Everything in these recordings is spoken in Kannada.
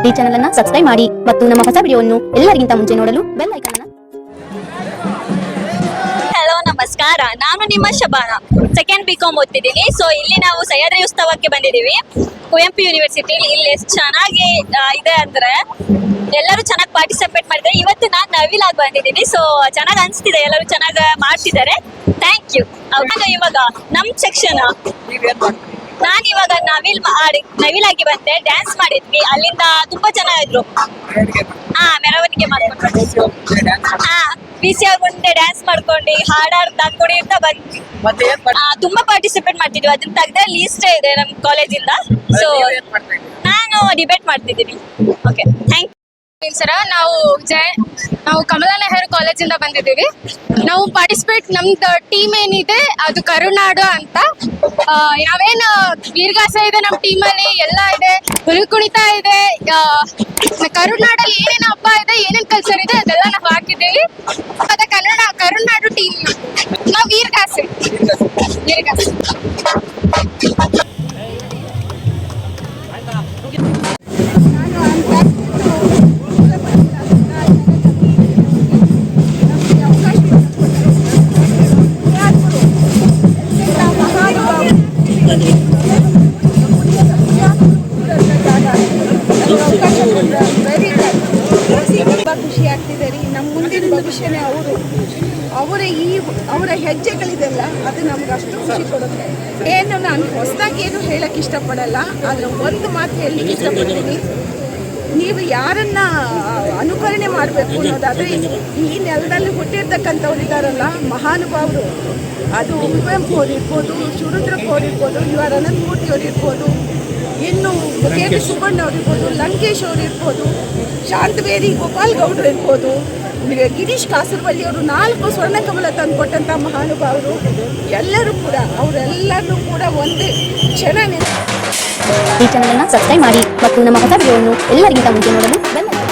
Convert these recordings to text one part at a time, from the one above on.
ಈ ಚಾನೆಲ್ ಅನ್ನು ಸಬ್ಸ್ಕ್ರೈಬ್ ಮಾಡಿ ಮತ್ತು ನಮ್ಮ ಹೊಸ ವಿಡಿಯೋವನ್ನು ಎಲ್ಲರಿಗಿಂತ ಮುಂಚೆ ನೋಡಲು ಬೆಲ್ ಐಕಾನ್ ಅನ್ನು. ಹಲೋ ನಮಸ್ಕಾರ, ನಾನು ನಿಮ್ಮ ಶಬಾನ. ಸೆಕೆಂಡ್ ಬಿಕಾಮ್ ಓದ್ತಿದ್ದೀನಿ. ಸೊ ಇಲ್ಲಿ ನಾವು ಸಹ್ಯಾದ್ರಿ ಉತ್ಸವಕ್ಕೆ ಬಂದಿದ್ದೀವಿ, ಕುವೆಂಪು ಯೂನಿವರ್ಸಿಟಿ. ಇಲ್ಲಿ ಎಷ್ಟು ಚೆನ್ನಾಗಿ ಇದೆ ಅಂದ್ರೆ ಎಲ್ಲರೂ ಚೆನ್ನಾಗಿ ಪಾರ್ಟಿಸಿಪೇಟ್ ಮಾಡಿದ್ದಾರೆ. ಇವತ್ತು ನಾನು ನವಿಲಾಗಿ ಬಂದಿದ್ದೀನಿ. ಸೊ ಚೆನ್ನಾಗಿ ಅನಿಸ್ತಿದೆ, ಎಲ್ಲರೂ ಚೆನ್ನಾಗಿ ಮಾಡ್ತಿದ್ದಾರೆ. Thank you. ಇವಾಗ ನಮ್ಮ ಸೆಕ್ಷನ್ ನಾನು ಇವಾಗ ನವಿಲಾಗಿ ಬಂದೆ, ಡ್ಯಾನ್ಸ್ ಮಾಡಿದ್ವಿ. ಅಲ್ಲಿಂದ ತುಂಬಾ ಜನ ಇದ್ರು. ಮೆರವಣಿಗೆ ಮಾಡ್ಕೊಂಡು PCR ಮುಂದೆ ಡ್ಯಾನ್ಸ್ ಮಾಡ್ಕೊಂಡು ಹಾಡಾಡ್ಕೊಂಡು ಅಂತ ಬಂದ್ವಿ. ತುಂಬಾ ಪಾರ್ಟಿಸಿಪೇಟ್ ಮಾಡ್ತಿದ್ವಿ. ಅದನ್ನ ತೆಗ್ದ್ರೆ ಲೀಸ್ಟ್ ಇದೆ ನಮ್ ಕಾಲೇಜಿಂದ. ಸೊ ನಾನು ಡಿಬೇಟ್ ಮಾಡ್ತಿದ್ದೀನಿ. ಓಕೆ, ಥ್ಯಾಂಕ್ ಯು ಸರ. ನಾವು ಕಮಲಾ ನೆಹರು ಕಾಲೇಜಿಂದ ಬಂದಿದ್ದೀವಿ. ನಾವು ಪಾರ್ಟಿಸಿಪೇಟ್, ನಮ್ದು ಟೀಮ್ ಏನಿದೆ ಅದು ಕರುನಾಡು ಅಂತ. ನಾವೇನು ವೀರಗಾಸೆ ಇದೆ ನಮ್ಮ ಟೀಮಲ್ಲಿ, ಎಲ್ಲ ಇದೆ, ಹುಲಿ ಕುಣಿತ ಇದೆ. ಕರುನಾಡಲ್ಲಿ ಏನೇನು ಹಬ್ಬ ಇದೆ, ಏನೇನು ಕಲ್ಚರ್ ಇದೆ ಅದೆಲ್ಲ ನಾವು ಹಾಕಿದ್ದೀವಿ. ಅದ ಕರುನಾಡು ಟೀಮ್. ನಾವು ವೀರಗಾಸೆ. ಖುಷಿ ಆಗ್ತಿದೆ ರೀ. ನಮ್ಮ ಮುಂದಿನ ಭವಿಷ್ಯನೇ ಅವರ ಹೆಜ್ಜೆಗಳಿದೆಲ್ಲ ಅದು ನಮ್ಗೆ ಅಷ್ಟು ಖುಷಿ ಕೊಡುತ್ತೆ. ಏನು ನಾನು ಹೊಸದಾಗಿ ಏನು ಹೇಳಕ್ಕೆ ಇಷ್ಟಪಡಲ್ಲ, ಆದರೆ ಒಂದು ಮಾತು ಹೇಳಲಿಕ್ಕೆ ಇಷ್ಟಪಡ್ತೀನಿ. ನೀವು ಯಾರನ್ನ ಅನುಕರಣೆ ಮಾಡಬೇಕು ಅನ್ನೋದಾದರೆ ಈ ನೆಲದಲ್ಲಿ ಹುಟ್ಟಿರ್ತಕ್ಕಂಥವ್ರು ಇದ್ದಾರಲ್ಲ, ಮಹಾನುಭಾವರು. ಅದು ಕುವೆಂಪು ಅವ್ರು ಇರ್ಬೋದು, ಶಿವರುದ್ರಪ್ಪ ಅವ್ರು ಇರ್ಬೋದು, ಯು ಆರ್ ಅನಂತಮೂರ್ತಿ ಅವ್ರು ಇರ್ಬೋದು, ಇನ್ನು ಕೆ ಪಿ ಸುಬ್ಬಣ್ಣ ಅವ್ರು ಇರ್ಬೋದು, ಲಂಕೇಶ್ ಅವ್ರು ಇರ್ಬೋದು, ಶಾಂತವೇರಿ ಗೋಪಾಲ್ ಗೌಡ್ರು ಇರ್ಬೋದು, ಗಿರೀಶ್ ಕಾಸರವಳ್ಳಿ ಅವರು 4 ಸ್ವರ್ಣ ಕಮಲ ತಂದು ಕೊಟ್ಟಂಥ ಮಹಾನುಭಾವರು. ಎಲ್ಲರೂ ಕೂಡ ಅವರೆಲ್ಲರೂ ಕೂಡ ಒಂದೇ ಕ್ಷಣ. ಈ ಚಾನೆಲ್ ಅನ್ನು ಸಬ್ಸ್ಕ್ರೈಬ್ ಮಾಡಿ ಮತ್ತು ನಮ್ಮ ಹೊಸ ವಿಡಿಯೋವನ್ನು ಎಲ್ಲರಿಗಿಂತ ಮುಂಚೆ ನೋಡಲು ಬೆಲ್ ಐಕಾನ್.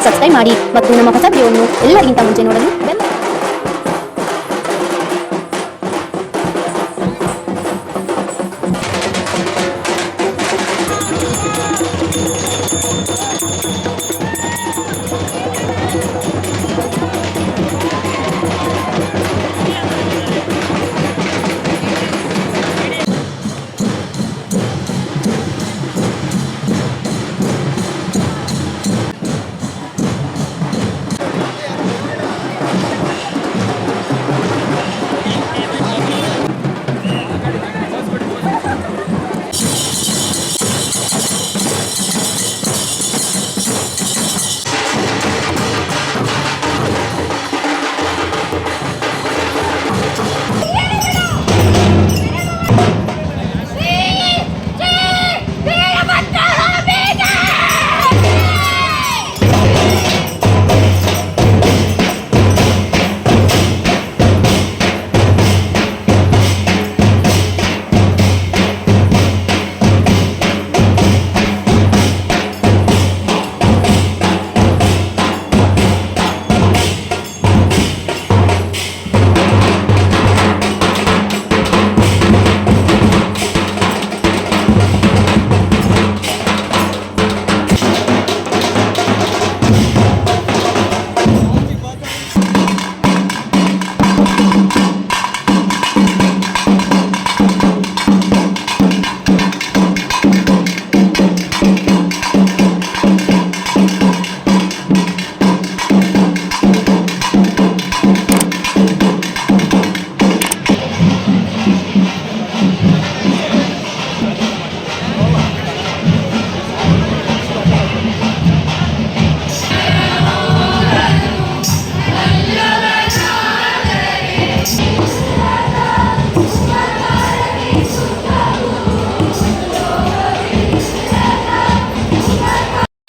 ಸಬ್ಸ್ಕ್ರೈಬ್ ಮಾಡಿ ಮತ್ತು ನಮ್ಮ ಹೊಸ ವಿಡಿಯೋವನ್ನು ಎಲ್ಲರಿಗಿಂತ ಮುಂಚೆ ನೋಡಲು ಬೆಲ್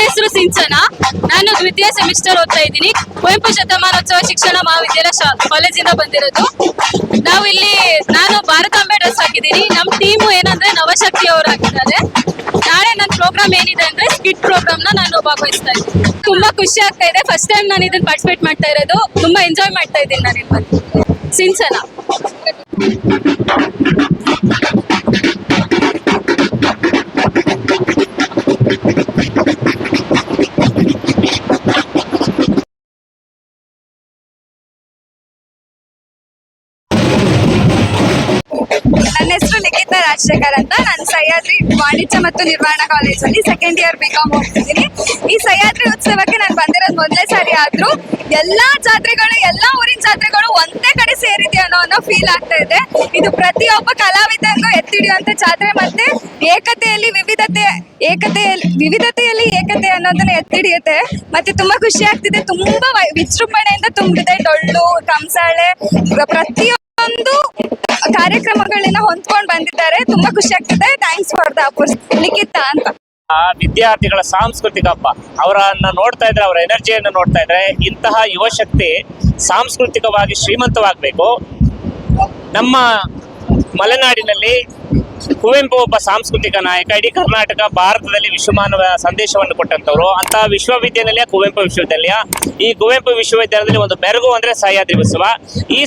ಹೆಸರು ಸಿಂಚನ. ನಾನು ದ್ವಿತೀಯ ಸೆಮಿಸ್ಟರ್ ಓದ್ತಾ ಇದ್ದೀನಿ. ಕುವೆಂಪು ಶತಮಾನೋತ್ಸವ ಶಿಕ್ಷಣ ಮಹಾವಿದ್ಯಾಲಯ ಕಾಲೇಜಿಂದ ಬಂದಿರೋದು. ನಾನು ಭಾರತಾಂಬೆ ಡ್ರೆಸ್ ಹಾಕಿದ್ದೀನಿ. ನಮ್ಮ ಟೀಮು ಏನಂದ್ರೆ ನವಶಕ್ತಿ ಅವರು ಹಾಕಿದ್ದಾರೆ. ನಾಳೆ ನನ್ನ ಪ್ರೋಗ್ರಾಮ್ ಏನಿದೆ ಅಂದ್ರೆ ಸ್ಕಿಟ್ ಪ್ರೋಗ್ರಾಮ್ ನಾನು ಭಾಗವಹಿಸ್ತಾ ಇದ್ದೀನಿ. ತುಂಬಾ ಖುಷಿ ಆಗ್ತಾ ಇದೆ. ಫಸ್ಟ್ ಟೈಮ್ ನಾನು ಇದನ್ನ ಪಾರ್ಟಿಸಿಪೇಟ್ ಮಾಡ್ತಾ ಇರೋದು. ತುಂಬಾ ಎಂಜಾಯ್ ಮಾಡ್ತಾ ಇದ್ದೀನಿ ನಾನು ಇಲ್ಲಿ. ಸಿಂಚನ. ನನ್ನ ಹೆಸರು ಲಿಖಿತಾ ರಾಜಶೇಖರ್ ಅಂತ. ನಾನು ಸಹ್ಯಾದ್ರಿ ವಾಣಿಜ್ಯ ಮತ್ತು ನಿರ್ವಹಣಾ ಕಾಲೇಜಲ್ಲಿ ಸೆಕೆಂಡ್ ಇಯರ್ ಬಿಕಾಮ್ ಓದ್ತಿದ್ದೀನಿ. ಈ ಸಹ್ಯಾದ್ರಿ ಉತ್ಸವಕ್ಕೆ ನಾನು ಬಂದಿರೋದು ಮೊದಲೇ ಸಾರಿ. ಆದ್ರೂ ಎಲ್ಲಾ ಜಾತ್ರೆಗಳು, ಎಲ್ಲಾ ಊರಿನ ಜಾತ್ರೆಗಳು ಒಂದೇ ಕಡೆ ಸೇರಿದೆ ಅನ್ನೋ ಫೀಲ್ ಆಗ್ತಾ ಇದೆ. ಇದು ಪ್ರತಿಯೊಬ್ಬ ಕಲಾವಿದನಿಗೂ ಎತ್ತಿಡಿಯುವಂತ ಜಾತ್ರೆ. ಮತ್ತೆ ವಿವಿಧತೆಯಲ್ಲಿ ಏಕತೆ ಅನ್ನೋದನ್ನ ಎತ್ತಿಡಿಯುತ್ತೆ. ಮತ್ತೆ ತುಂಬಾ ಖುಷಿ ಆಗ್ತಿದೆ. ತುಂಬಾ ವಿಜೃಂಭಣೆಯಿಂದ ತುಂಬಿದೆ. ಡೊಳ್ಳು, ಕಂಸಾಳೆ, ಪ್ರತಿಯೊಂದು ಕಾರ್ಯಕ್ರಮಗಳನ್ನ ಹೊಂದ್ಕೊಂಡು ಬಂದಿದ್ದಾರೆ. ತುಂಬಾ ಖುಷಿ ಆಗ್ತಿದೆ. Thanks for the opportunity. ಲಿಖಿತ ಅಂತ. ವಿದ್ಯಾರ್ಥಿಗಳ ಸಾಂಸ್ಕೃತಿಕ ಹಬ್ಬ. ಅವರನ್ನ ನೋಡ್ತಾ ಇದ್ರೆ, ಅವರ ಎನರ್ಜಿಯನ್ನು ನೋಡ್ತಾ ಇದ್ರೆ, ಇಂತಹ ಯುವ ಶಕ್ತಿ ಸಾಂಸ್ಕೃತಿಕವಾಗಿ ಶ್ರೀಮಂತವಾಗಬೇಕು. ನಮ್ಮ ಮಲೆನಾಡಿನಲ್ಲಿ ಕುವೆಂಪು ಒಬ್ಬ ಸಾಂಸ್ಕೃತಿಕ ನಾಯಕ. ಇಡೀ ಕರ್ನಾಟಕ, ಭಾರತದಲ್ಲಿ ವಿಶ್ವಮಾನವ ಸಂದೇಶವನ್ನು ಕೊಟ್ಟಂತವ್ರು. ಅಂತಹ ವಿಶ್ವವಿದ್ಯಾನಿಲಯ ಕುವೆಂಪು ವಿಶ್ವವಿದ್ಯಾಲಯ. ಈ ಕುವೆಂಪು ವಿಶ್ವವಿದ್ಯಾಲಯದಲ್ಲಿ ಒಂದು ಬೆರಗು ಅಂದ್ರೆ ಸಹ್ಯಾದ್ರಿ ಉತ್ಸವ. ಈ